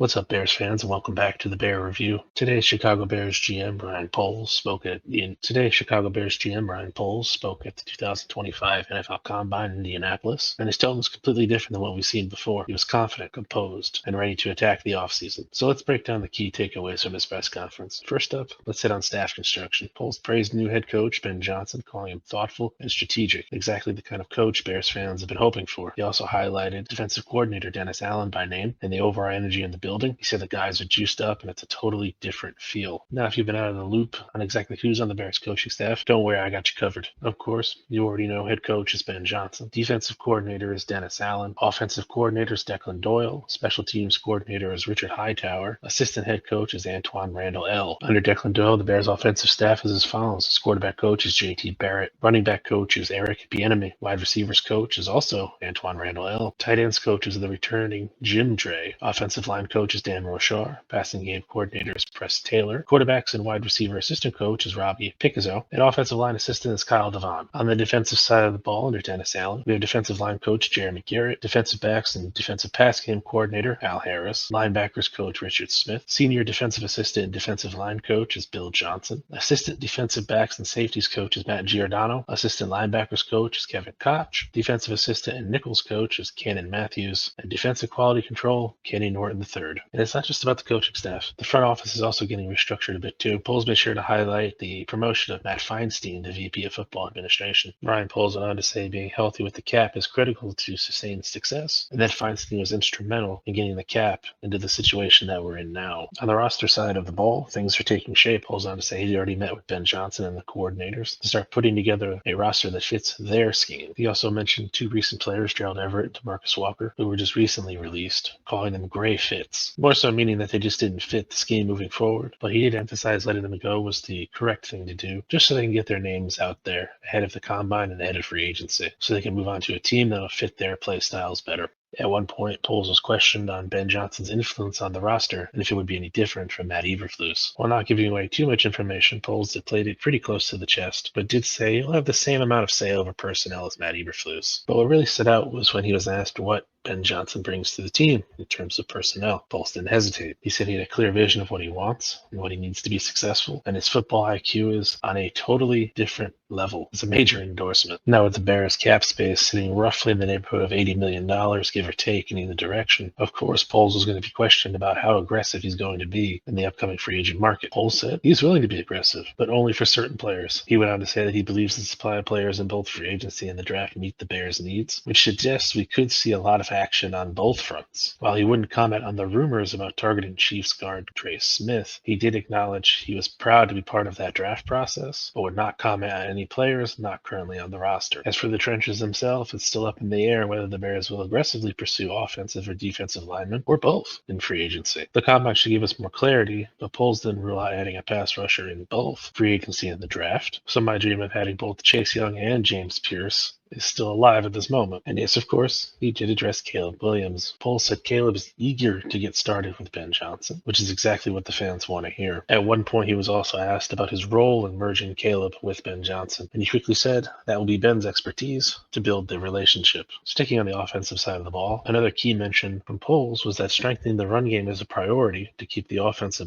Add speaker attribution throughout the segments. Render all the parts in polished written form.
Speaker 1: What's up, Bears fans, and welcome back to the Bear Review. Today's Chicago Bears GM Brian Poles spoke at the 2025 NFL Combine in Indianapolis, and his tone was completely different than what we've seen before. He was confident, composed, and ready to attack the offseason. So let's break down the key takeaways from his press conference. First up, let's hit on staff construction. Poles praised new head coach Ben Johnson, calling him thoughtful and strategic, exactly the kind of coach Bears fans have been hoping for. He also highlighted defensive coordinator Dennis Allen by name and the overall energy in the building. He said the guys are juiced up and it's a totally different feel. Now, if you've been out of the loop on exactly who's on the Bears coaching staff, don't worry, I got you covered. Of course, you already know head coach is Ben Johnson. Defensive coordinator is Dennis Allen. Offensive coordinator is Declan Doyle. Special teams coordinator is Richard Hightower. Assistant head coach is Antoine Randall L. Under Declan Doyle, the Bears offensive staff is as follows. His quarterback coach is JT Barrett. Running back coach is Eric Bieniemy. Wide receivers coach is also Antoine Randall L. Tight ends coach is the returning Jim Dre. Offensive line coach is Dan Rochar. Passing game coordinator is Press Taylor. Quarterbacks and wide receiver assistant coach is Robbie Picazzo. And offensive line assistant is Kyle Devon. On the defensive side of the ball, under Dennis Allen, we have defensive line coach Jeremy Garrett, defensive backs and defensive pass game coordinator Al Harris, linebackers coach Richard Smith, senior defensive assistant and defensive line coach is Bill Johnson, assistant defensive backs and safeties coach is Matt Giordano, assistant linebackers coach is Kevin Koch, defensive assistant and nickels coach is Cannon Matthews, and defensive quality control Kenny Norton III. And it's not just about the coaching staff. The front office is also getting restructured a bit too. Poles made sure to highlight the promotion of Matt Feinstein to VP of Football Administration. Ryan Poles went on to say being healthy with the cap is critical to sustained success, and that Feinstein was instrumental in getting the cap into the situation that we're in now. On the roster side of the ball, things are taking shape. Poles on to say he already met with Ben Johnson and the coordinators to start putting together a roster that fits their scheme. He also mentioned two recent players, Gerald Everett and DeMarcus Walker, who were just recently released, calling them gray fits. More so meaning that they just didn't fit the scheme moving forward, but he did emphasize letting them go was the correct thing to do, just so they can get their names out there ahead of the combine and ahead of free agency, so they can move on to a team that'll fit their play styles better. At one point, Poles was questioned on Ben Johnson's influence on the roster and if it would be any different from Matt Eberflus. While not giving away too much information, Poles played it pretty close to the chest, but did say he'll have the same amount of say over personnel as Matt Eberflus. But what really stood out was when he was asked what Ben Johnson brings to the team in terms of personnel. Poles didn't hesitate. He said he had a clear vision of what he wants and what he needs to be successful, and his football IQ is on a totally different level. It's a major endorsement. Now with the Bears cap space sitting roughly in the neighborhood of $80 million, give or take in either direction, of course Poles was going to be questioned about how aggressive he's going to be in the upcoming free agent market. Poles said he's willing to be aggressive, but only for certain players. He went on to say that he believes the supply of players in both free agency and the draft meet the Bears' needs, which suggests we could see a lot of action on both fronts. While he wouldn't comment on the rumors about targeting Chiefs guard Trey Smith, he did acknowledge he was proud to be part of that draft process, but would not comment on any players not currently on the roster. As for the trenches themselves, it's still up in the air whether the Bears will aggressively pursue offensive or defensive linemen, or both, in free agency. The combine should give us more clarity, but Poles didn't rule out adding a pass rusher in both free agency and the draft. So my dream of having both Chase Young and James Pierce is still alive at this moment. And yes, of course, he did address Caleb Williams. Poles said Caleb is eager to get started with Ben Johnson, which is exactly what the fans want to hear. At one point, he was also asked about his role in merging Caleb with Ben Johnson, and he quickly said that will be Ben's expertise to build the relationship. Sticking on the offensive side of the ball, another key mention from Poles was that strengthening the run game is a priority to keep the offense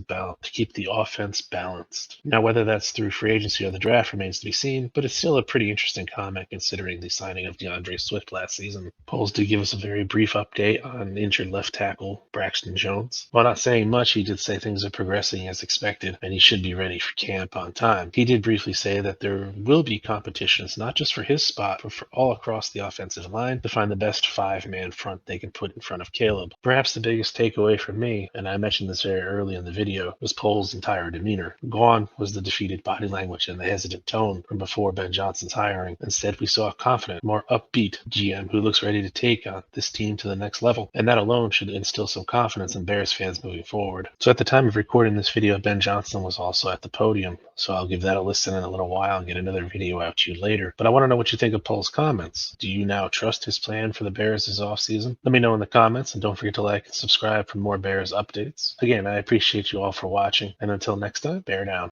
Speaker 1: balanced. Now, whether that's through free agency or the draft remains to be seen, but it's still a pretty interesting comment considering the signing of DeAndre Swift last season. Poles did give us a very brief update on injured left tackle Braxton Jones. While not saying much, he did say things are progressing as expected and he should be ready for camp on time. He did briefly say that there will be competitions not just for his spot, but for all across the offensive line to find the best five-man front they can put in front of Caleb. Perhaps the biggest takeaway for me, and I mentioned this very early in the video, was Poles' entire demeanor. Gone was the defeated body language and the hesitant tone from before Ben Johnson's hiring. Instead, we saw a confident, more upbeat GM who looks ready to take this team to the next level, and that alone should instill some confidence in Bears fans moving forward. So at the time of recording this video, Ben Johnson was also at the podium, so I'll give that a listen in a little while and get another video out to you later. But I want to know what you think of Poles' comments. Do you now trust his plan for the Bears this offseason? Let me know in the comments, and don't forget to like and subscribe for more Bears updates. Again, I appreciate you all for watching, and until next time, bear down.